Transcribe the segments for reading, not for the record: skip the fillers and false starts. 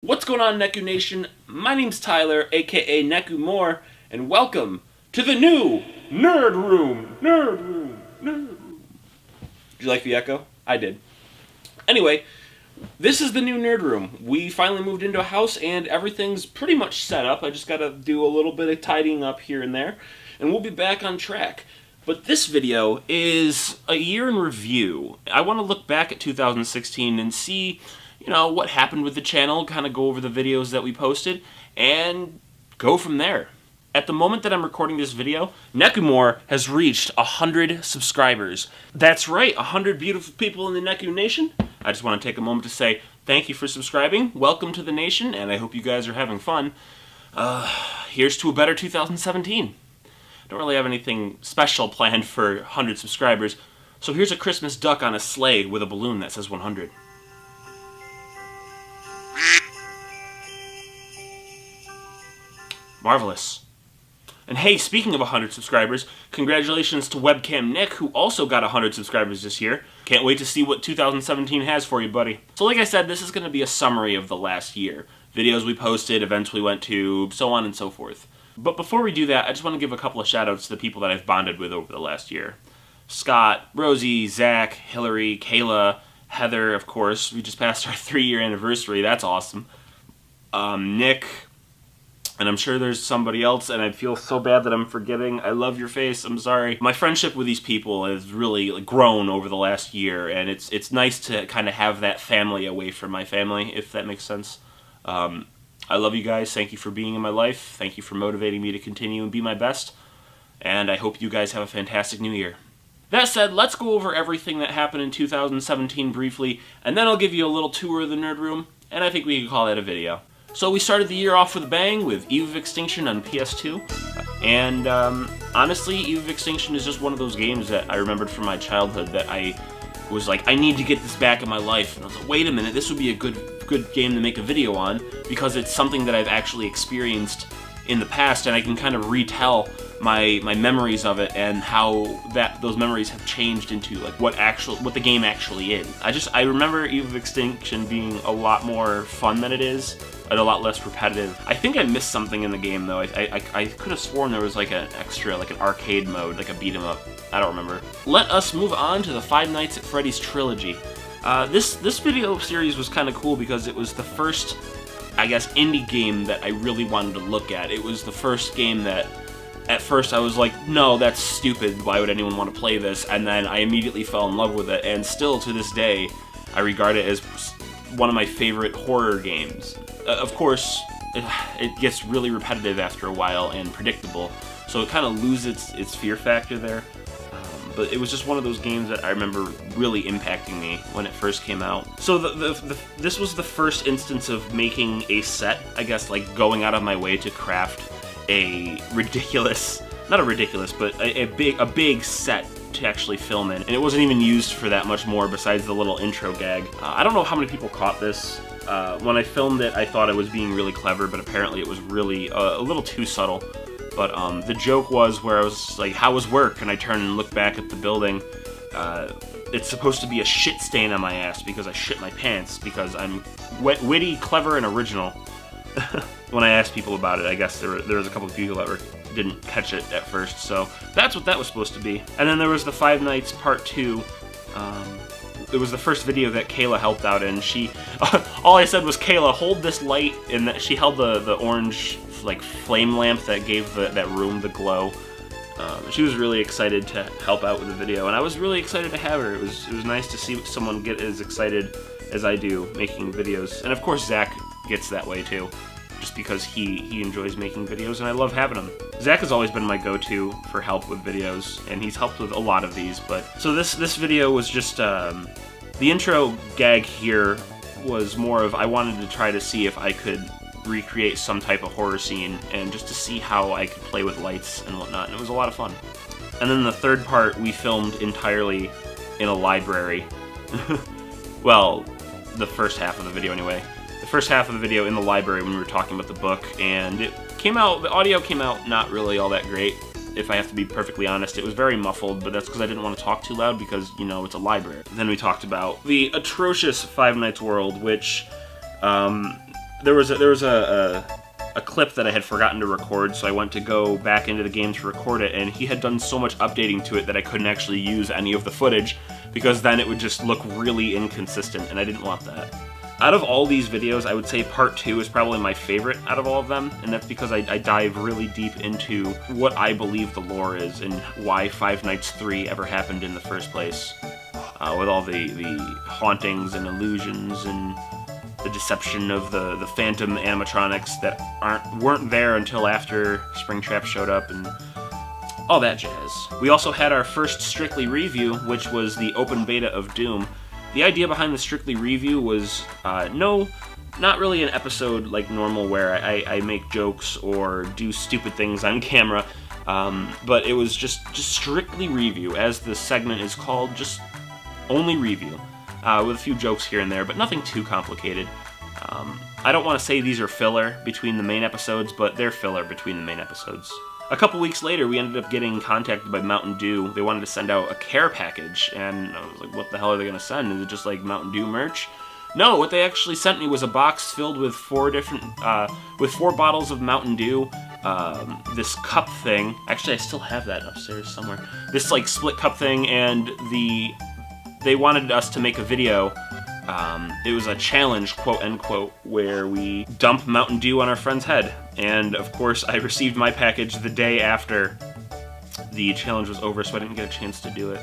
What's going on, Neku Nation? My name's Tyler, aka Nekumore, and welcome to the new Nerd Room! Nerd Room! Nerd Room! Did you like the echo? I did. Anyway, this is the new Nerd Room. We finally moved into a house and everything's pretty much set up. I just gotta do a little bit of tidying up here and there, and we'll be back on track. But this video is a year in review. I want to look back at 2016 and see what happened with the channel, kind of go over the videos that we posted, and go from there. At the moment that I'm recording this video, Nekumore has reached 100 subscribers. That's right, 100 beautiful people in the Neku Nation. I just want to take a moment to say thank you for subscribing, welcome to the nation, and I hope you guys are having fun. Here's to a better 2017. Don't really have anything special planned for 100 subscribers, so here's a Christmas duck on a sleigh with a balloon that says 100. Marvelous. And hey, speaking of 100 subscribers, congratulations to Webcam Nick, who also got 100 subscribers this year. Can't wait to see what 2017 has for you, buddy. So like I said, this is going to be a summary of the last year. Videos we posted, events we went to, so on and so forth. But before we do that, I just want to give a couple of shout-outs to the people that I've bonded with over the last year. Scott, Rosie, Zach, Hillary, Kayla, Heather, of course. We just passed our 3-year anniversary. That's awesome. Nick, and I'm sure there's somebody else, and I feel so bad that I'm forgetting. I love your face. I'm sorry. My friendship with these people has really grown over the last year, and it's nice to kind of have that family away from my family, if that makes sense. I love you guys. Thank you for being in my life. Thank you for motivating me to continue and be my best. And I hope you guys have a fantastic new year. That said, let's go over everything that happened in 2017 briefly, and then I'll give you a little tour of the Nerd Room, and I think we can call that a video. So we started the year off with a bang with Eve of Extinction on PS2, and honestly, Eve of Extinction is just one of those games that I remembered from my childhood that I was like, I need to get this back in my life, and I was like, wait a minute, this would be a good game to make a video on, because it's something that I've actually experienced in the past, and I can kind of retell my memories of it and how those memories have changed into like what the game actually is. I remember Eve of Extinction being a lot more fun than it is, and a lot less repetitive. I think I missed something in the game though. I could have sworn there was like an extra, like an arcade mode, like a beat 'em up. I don't remember. Let us move on to the Five Nights at Freddy's trilogy. This video series was kind of cool because it was the first, I guess, indie game that I really wanted to look at. It was the first game that at first I was like, no, that's stupid, why would anyone want to play this? And then I immediately fell in love with it, and still to this day, I regard it as one of my favorite horror games. Of course, it gets really repetitive after a while and predictable, so it kind of loses its fear factor there. But it was just one of those games that I remember really impacting me when it first came out. So this was the first instance of making a set, I guess, like going out of my way to craft a ridiculous, not a ridiculous, but a big set to actually film in. And it wasn't even used for that much more besides the little intro gag. I don't know how many people caught this. When I filmed it, I thought I was being really clever, but apparently it was really a little too subtle. But the joke was where I was like, how was work? And I turned and looked back at the building. It's supposed to be a shit stain on my ass because I shit my pants, because I'm witty, clever, and original. When I asked people about it, I guess there was a couple of people that didn't catch it at first, so that's what that was supposed to be. And then there was the Five Nights Part 2. It was the first video that Kayla helped out in. She, all I said was, Kayla, hold this light, and that she held the orange like flame lamp that gave that room the glow. She was really excited to help out with the video, and I was really excited to have her. It was nice to see someone get as excited as I do making videos, and of course Zach gets that way too, just because he enjoys making videos, and I love having him. Zach has always been my go-to for help with videos, and he's helped with a lot of these. But so this video was just the intro gag here was more of, I wanted to try to see if I could recreate some type of horror scene, and just to see how I could play with lights and whatnot, and it was a lot of fun. And then the third part we filmed entirely in a library. Well, the first half of the video anyway. The first half of the video in the library when we were talking about the book, and the audio came out not really all that great, if I have to be perfectly honest. It was very muffled, but that's because I didn't want to talk too loud because, it's a library. Then we talked about the atrocious Five Nights world, which there was a clip that I had forgotten to record, so I went to go back into the game to record it, and he had done so much updating to it that I couldn't actually use any of the footage, because then it would just look really inconsistent, and I didn't want that. Out of all these videos, I would say part 2 is probably my favorite out of all of them, and that's because I dive really deep into what I believe the lore is and why Five Nights 3 ever happened in the first place, with all the hauntings and illusions and the deception of the phantom animatronics that weren't there until after Springtrap showed up and all that jazz. We also had our first Strictly review, which was the open beta of Doom. The idea behind the Strictly review was not really an episode like normal where I make jokes or do stupid things on camera, but it was just Strictly review, as the segment is called, just only review, with a few jokes here and there, but nothing too complicated. I don't want to say these are filler between the main episodes, but they're filler between the main episodes. A couple weeks later, we ended up getting contacted by Mountain Dew. They wanted to send out a care package, and I was like, what the hell are they going to send? Is it just like Mountain Dew merch? No, what they actually sent me was a box filled with 4 bottles of Mountain Dew, this cup thing. Actually, I still have that upstairs somewhere. This like split cup thing, and they wanted us to make a video. It was a challenge, quote unquote, where we dump Mountain Dew on our friend's head. And of course, I received my package the day after the challenge was over, so I didn't get a chance to do it,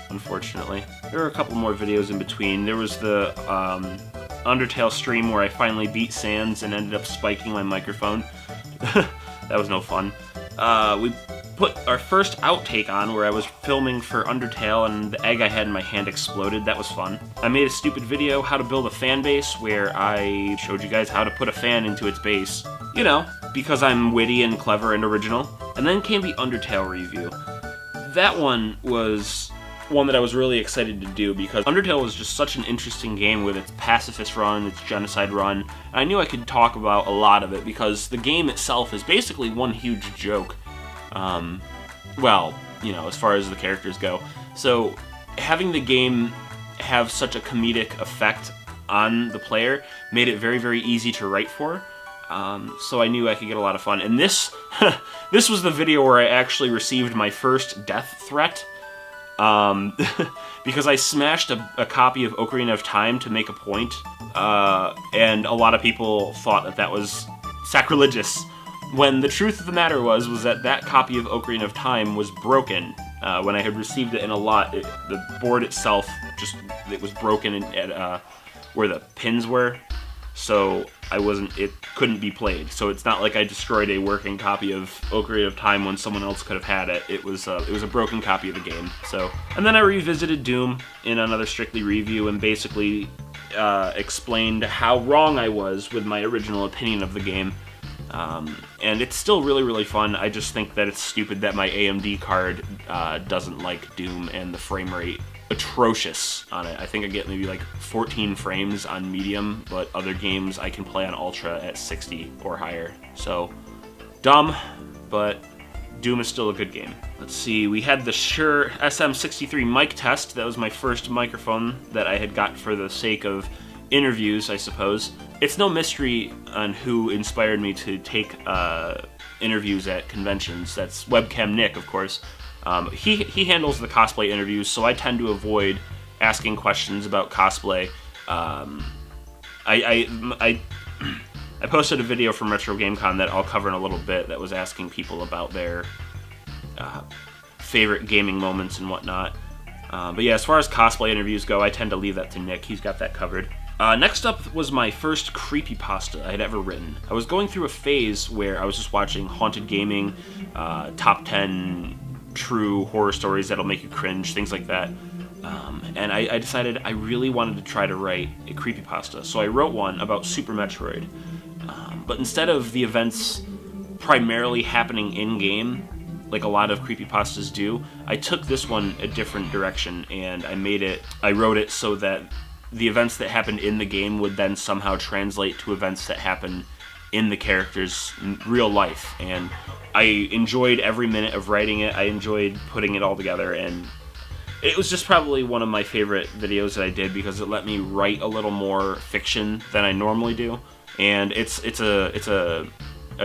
unfortunately. There were a couple more videos in between. There was the Undertale stream where I finally beat Sans and ended up spiking my microphone. That was no fun. We put our first outtake on where I was filming for Undertale and the egg I had in my hand exploded. That was fun. I made a stupid video, how to build a fan base, where I showed you guys how to put a fan into its base. You know, because I'm witty and clever and original. And then came the Undertale review. That one was one that I was really excited to do because Undertale was just such an interesting game with its pacifist run, its genocide run. And I knew I could talk about a lot of it because the game itself is basically one huge joke. Well, you know, as far as the characters go. So having the game have such a comedic effect on the player made it very, very easy to write for. So I knew I could get a lot of fun. And this was the video where I actually received my first death threat. Because I smashed a copy of Ocarina of Time to make a point. And a lot of people thought that was sacrilegious. When the truth of the matter was that copy of Ocarina of Time was broken. When I had received it in a lot, the board itself it was broken at where the pins were, so it couldn't be played. So it's not like I destroyed a working copy of Ocarina of Time when someone else could have had it. It was a broken copy of the game. So, and then I revisited Doom in another Strictly review and basically explained how wrong I was with my original opinion of the game. And it's still really, really fun. I just think that it's stupid that my AMD card doesn't like Doom, and the frame rate atrocious on it. I think I get maybe like 14 frames on medium, but other games I can play on ultra at 60 or higher. So, dumb, but Doom is still a good game. Let's see, we had the Shure SM63 mic test. That was my first microphone that I had got for the sake of interviews, I suppose. It's no mystery on who inspired me to take interviews at conventions. That's Webcam Nick, of course. He handles the cosplay interviews, so I tend to avoid asking questions about cosplay. I posted a video from Retro GameCon that I'll cover in a little bit that was asking people about their favorite gaming moments and whatnot. But yeah, as far as cosplay interviews go, I tend to leave that to Nick. He's got that covered. Next up was my first creepypasta I had ever written. I was going through a phase where I was just watching Haunted Gaming, top 10 true horror stories that'll make you cringe, things like that. And I decided I really wanted to try to write a creepypasta. So I wrote one about Super Metroid. But instead of the events primarily happening in-game, like a lot of creepypastas do, I took this one a different direction, and I wrote it so that the events that happened in the game would then somehow translate to events that happen in the character's real life. And I enjoyed every minute of writing it. I enjoyed putting it all together, and it was just probably one of my favorite videos that I did because it let me write a little more fiction than I normally do. and it's a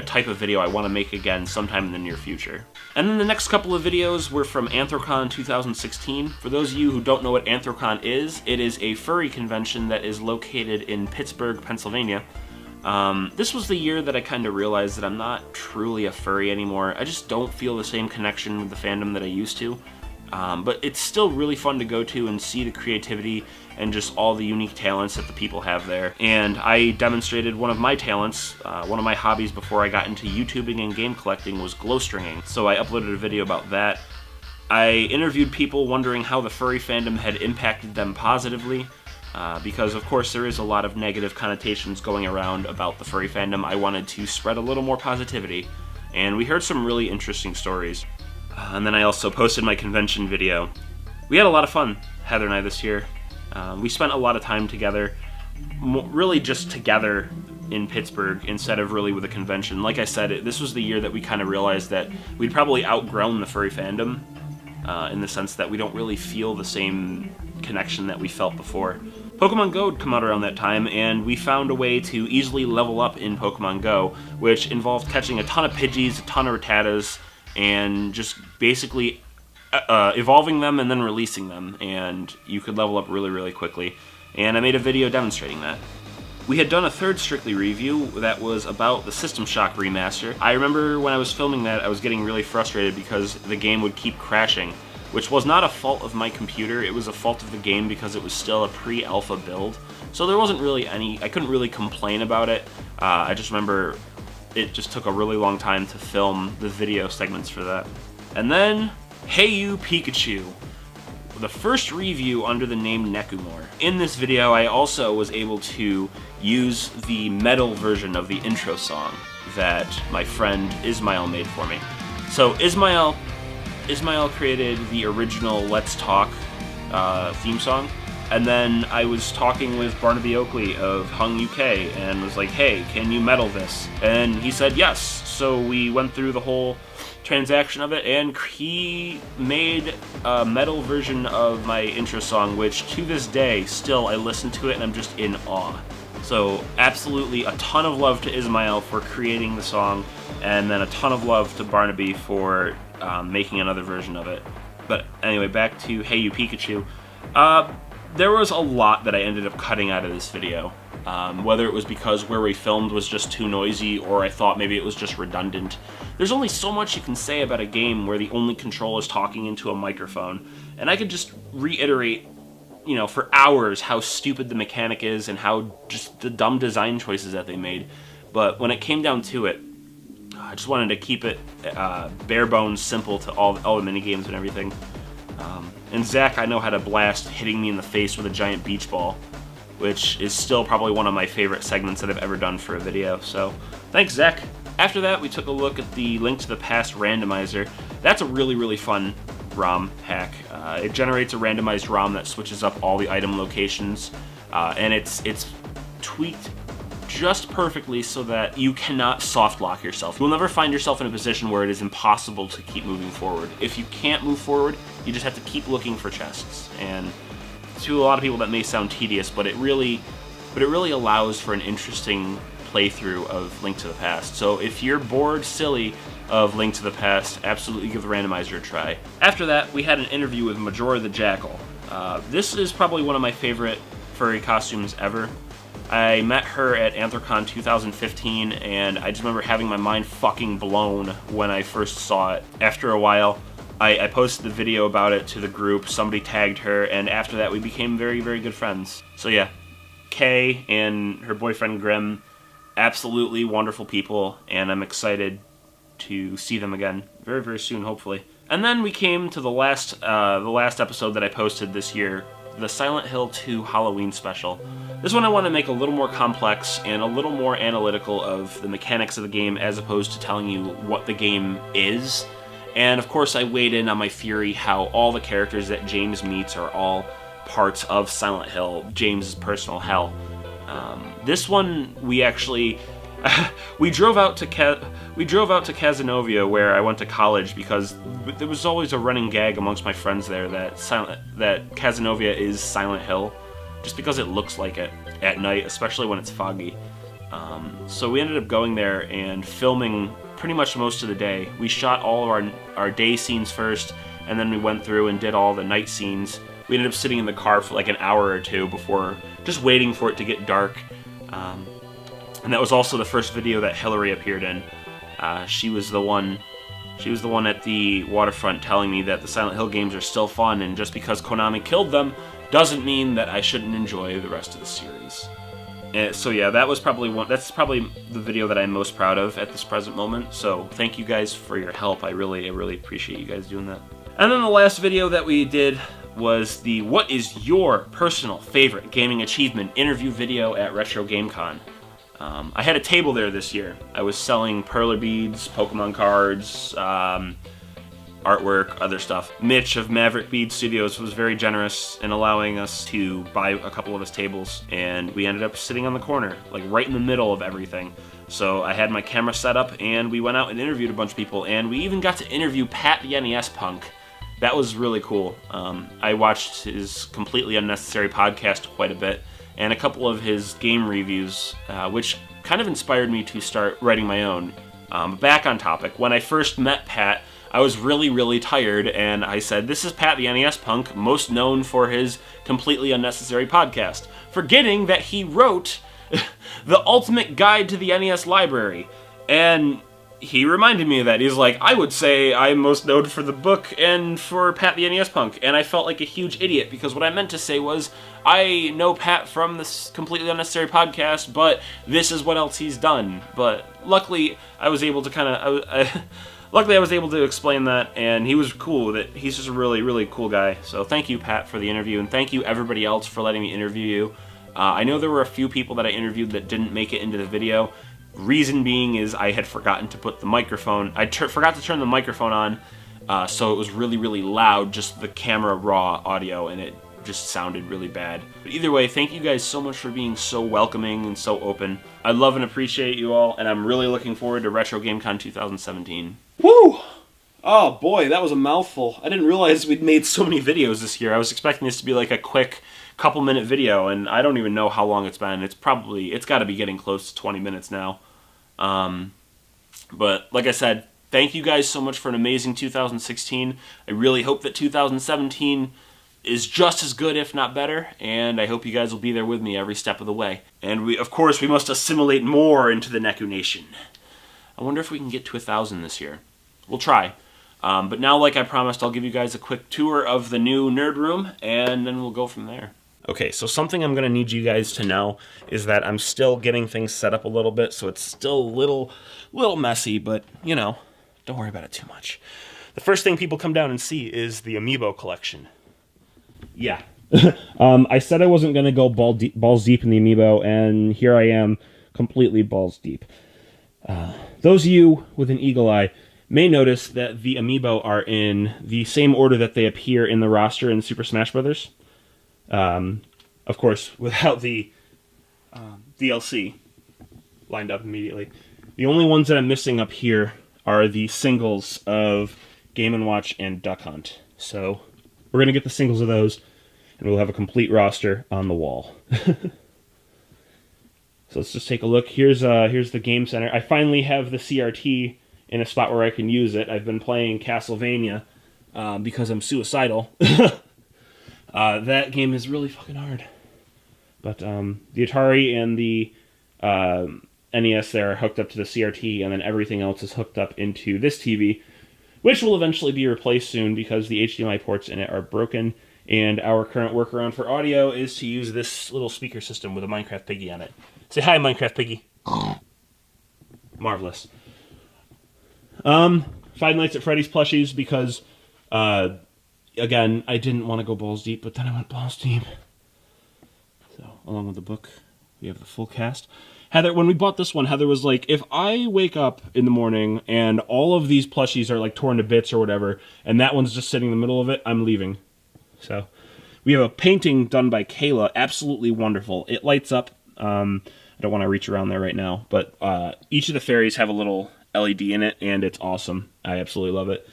type of video I want to make again sometime in the near future. And then the next couple of videos were from Anthrocon 2016. For those of you who don't know what Anthrocon is, it is a furry convention that is located in Pittsburgh, Pennsylvania. This was the year that I kind of realized that I'm not truly a furry anymore. I just don't feel the same connection with the fandom that I used to. But it's still really fun to go to and see the creativity and just all the unique talents that the people have there. And I demonstrated one of my talents, one of my hobbies before I got into YouTubing and game collecting was glow stringing. So I uploaded a video about that. I interviewed people wondering how the furry fandom had impacted them positively, because of course there is a lot of negative connotations going around about the furry fandom. I wanted to spread a little more positivity, and we heard some really interesting stories. And then I also posted my convention video. We had a lot of fun, Heather and I, this year. We spent a lot of time together, really just together in Pittsburgh instead of really with a convention. Like I said, this was the year that we kind of realized that we'd probably outgrown the furry fandom, in the sense that we don't really feel the same connection that we felt before. Pokemon Go had come out around that time, and we found a way to easily level up in Pokemon Go, which involved catching a ton of Pidgeys, a ton of Rattatas, and just basically evolving them and then releasing them, and you could level up really, really quickly. And I made a video demonstrating that. We had done a third Strictly review that was about the System Shock remaster. I remember when I was filming that, I was getting really frustrated because the game would keep crashing, which was not a fault of my computer, it was a fault of the game because it was still a pre-alpha build. So there wasn't really I couldn't really complain about it. I just remember it just took a really long time to film the video segments for that. And then, Hey You Pikachu, the first review under the name Nekumore. In this video, I also was able to use the metal version of the intro song that my friend Ismail made for me. So Ismail created the original Let's Talk theme song, and then I was talking with Barnaby Oakley of Hung UK and was like, hey, can you metal this? And he said yes, so we went through the whole transaction of it, and he made a metal version of my intro song, which to this day, still, I listen to it and I'm just in awe. So absolutely a ton of love to Ismail for creating the song, and then a ton of love to Barnaby for making another version of it. But anyway, back to Hey You Pikachu. There was a lot that I ended up cutting out of this video. Whether it was because where we filmed was just too noisy, or I thought maybe it was just redundant. There's only so much you can say about a game where the only control is talking into a microphone, and I could just reiterate, you know, for hours how stupid the mechanic is and how just the dumb design choices that they made. But when it came down to it, I just wanted to keep it bare bones simple to all the minigames and everything. And Zach, I know, had a blast hitting me in the face with a giant beach ball, which is still probably one of my favorite segments that I've ever done for a video, so thanks, Zach. After that, we took a look at the Link to the Past randomizer. That's a really, really fun ROM hack. It generates a randomized ROM that switches up all the item locations, and it's tweaked just perfectly so that you cannot soft lock yourself. You'll never find yourself in a position where it is impossible to keep moving forward. If you can't move forward, you just have to keep looking for chests. And to a lot of people that may sound tedious, but it really allows for an interesting playthrough of Link to the Past. So if you're bored silly of Link to the Past, absolutely give the randomizer a try. After that, we had an interview with Majora the Jackal. This is probably one of my favorite furry costumes ever. I met her at Anthrocon 2015, and I just remember having my mind fucking blown when I first saw it. After a while, I posted the video about it to the group, somebody tagged her, and after that we became very, very good friends. So yeah, Kay and her boyfriend Grim, absolutely wonderful people, and I'm excited to see them again very, very soon, hopefully. And then we came to the last episode that I posted this year, the Silent Hill 2 Halloween special. This one I want to make a little more complex and a little more analytical of the mechanics of the game as opposed to telling you what the game is. And of course I weighed in on my theory how all the characters that James meets are all parts of Silent Hill, James's personal hell. This one we actually we drove out to Casanova, where I went to college, because there was always a running gag amongst my friends there that Casanova is Silent Hill, just because it looks like it at night, especially when it's foggy. So we ended up going there and filming pretty much most of the day. We shot all of our day scenes first, and then we went through and did all the night scenes. We ended up sitting in the car for like an hour or two before just waiting for it to get dark. And that was also the first video that Hillary appeared in. She was the one at the waterfront telling me that the Silent Hill games are still fun, and just because Konami killed them doesn't mean that I shouldn't enjoy the rest of the series. So yeah, that's probably the video that I'm most proud of at this present moment. So thank you guys for your help. I really appreciate you guys doing that. And then the last video that we did was the What is your personal favorite gaming achievement interview video at Retro GameCon. I had a table there this year. I was selling perler beads, Pokemon cards, artwork, other stuff. Mitch of Maverick Bead Studios was very generous in allowing us to buy a couple of his tables, and we ended up sitting on the corner, like right in the middle of everything. So I had my camera set up, and we went out and interviewed a bunch of people, and we even got to interview Pat the NES Punk. That was really cool. I watched his completely unnecessary podcast quite a bit, and a couple of his game reviews, which kind of inspired me to start writing my own. Back on topic, when I first met Pat, I was really tired, and I said, this is Pat the NES Punk, most known for his completely unnecessary podcast, forgetting that he wrote the ultimate guide to the NES library. And he reminded me of that. He's like, I would say I'm most known for the book and for Pat the NES Punk. And I felt like a huge idiot, because what I meant to say was, I know Pat from this completely unnecessary podcast, but this is what else he's done. But luckily, I was able to luckily I was able to explain that, and he was cool with it. He's just a really cool guy. So thank you, Pat, for the interview, and thank you everybody else for letting me interview you. I know there were a few people that I interviewed that didn't make it into the video. Reason being is I had forgotten to put the microphone, forgot to turn the microphone on, so it was really loud, just the camera raw audio, and it just sounded really bad. But either way, thank you guys so much for being so welcoming and so open. I love and appreciate you all, and I'm really looking forward to Retro GameCon 2017. Woo! Oh boy, that was a mouthful. I didn't realize we'd made so many videos this year. I was expecting this to be like a quick couple-minute video, and I don't even know how long it's been. It's got to be getting close to 20 minutes now. But like I said, thank you guys so much for an amazing 2016. I really hope that 2017 is just as good, if not better, and I hope you guys will be there with me every step of the way. And of course, we must assimilate more into the Neku Nation. I wonder if we can get to 1,000 this year. We'll try. But now, like I promised, I'll give you guys a quick tour of the new Nerd Room, and then we'll go from there. Okay, so something I'm going to need you guys to know is that I'm still getting things set up a little bit, so it's still a little messy, but, you know, don't worry about it too much. The first thing people come down and see is the Amiibo collection. Yeah. I said I wasn't going to go balls deep in the Amiibo, and here I am, completely balls deep. Those of you with an eagle eye may notice that the Amiibo are in the same order that they appear in the roster in Super Smash Bros. Of course, without the DLC lined up immediately. The only ones that I'm missing up here are the singles of Game & Watch and Duck Hunt. So we're going to get the singles of those, and we'll have a complete roster on the wall. So let's just take a look. Here's the Game Center. I finally have the CRT in a spot where I can use it. I've been playing Castlevania because I'm suicidal. That game is really fucking hard. But the Atari and the NES there are hooked up to the CRT, and then everything else is hooked up into this TV, which will eventually be replaced soon because the HDMI ports in it are broken, and our current workaround for audio is to use this little speaker system with a Minecraft Piggy on it. Say hi, Minecraft Piggy. Marvelous. Five Nights at Freddy's plushies because, again, I didn't want to go balls deep, but then I went balls deep. So, along with the book, we have the full cast. Heather, when we bought this one, Heather was like, if I wake up in the morning and all of these plushies are like torn to bits or whatever, and that one's just sitting in the middle of it, I'm leaving. So, we have a painting done by Kayla, absolutely wonderful. It lights up. I don't want to reach around there right now, but each of the fairies have a little LED in it, and it's awesome. I absolutely love it.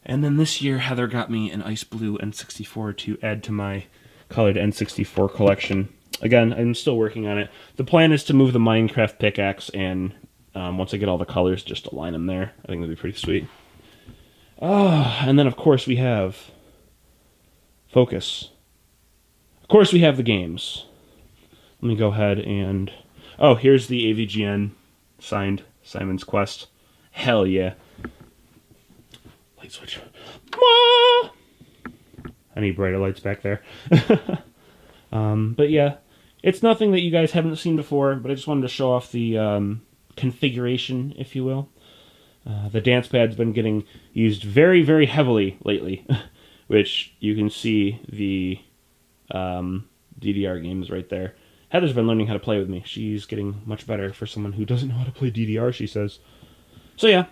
And then this year, Heather got me an ice blue N64 to add to my colored N64 collection. Again, I'm still working on it. The plan is to move the Minecraft pickaxe, and once I get all the colors, just align them there. I think that'd be pretty sweet. And then, of course, we have focus. Of course, we have the games. Let me go ahead and... Oh, here's the AVGN signed Simon's Quest. Hell yeah. Light switch. I need brighter lights back there. But yeah, it's nothing that you guys haven't seen before, but I just wanted to show off the configuration, if you will. The dance pad's been getting used very, very heavily lately, which you can see the DDR games right there. Heather's been learning how to play with me. She's getting much better for someone who doesn't know how to play DDR, she says. So yeah,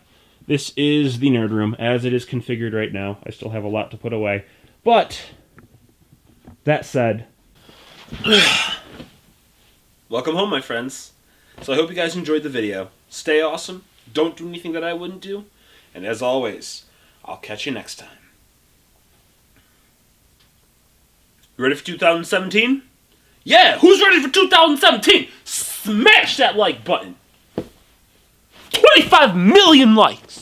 this is the Nerd Room as it is configured right now. I still have a lot to put away. But, that said, welcome home, my friends. So I hope you guys enjoyed the video. Stay awesome. Don't do anything that I wouldn't do. And as always, I'll catch you next time. You ready for 2017? Yeah, who's ready for 2017? Smash that like button. 25 million likes.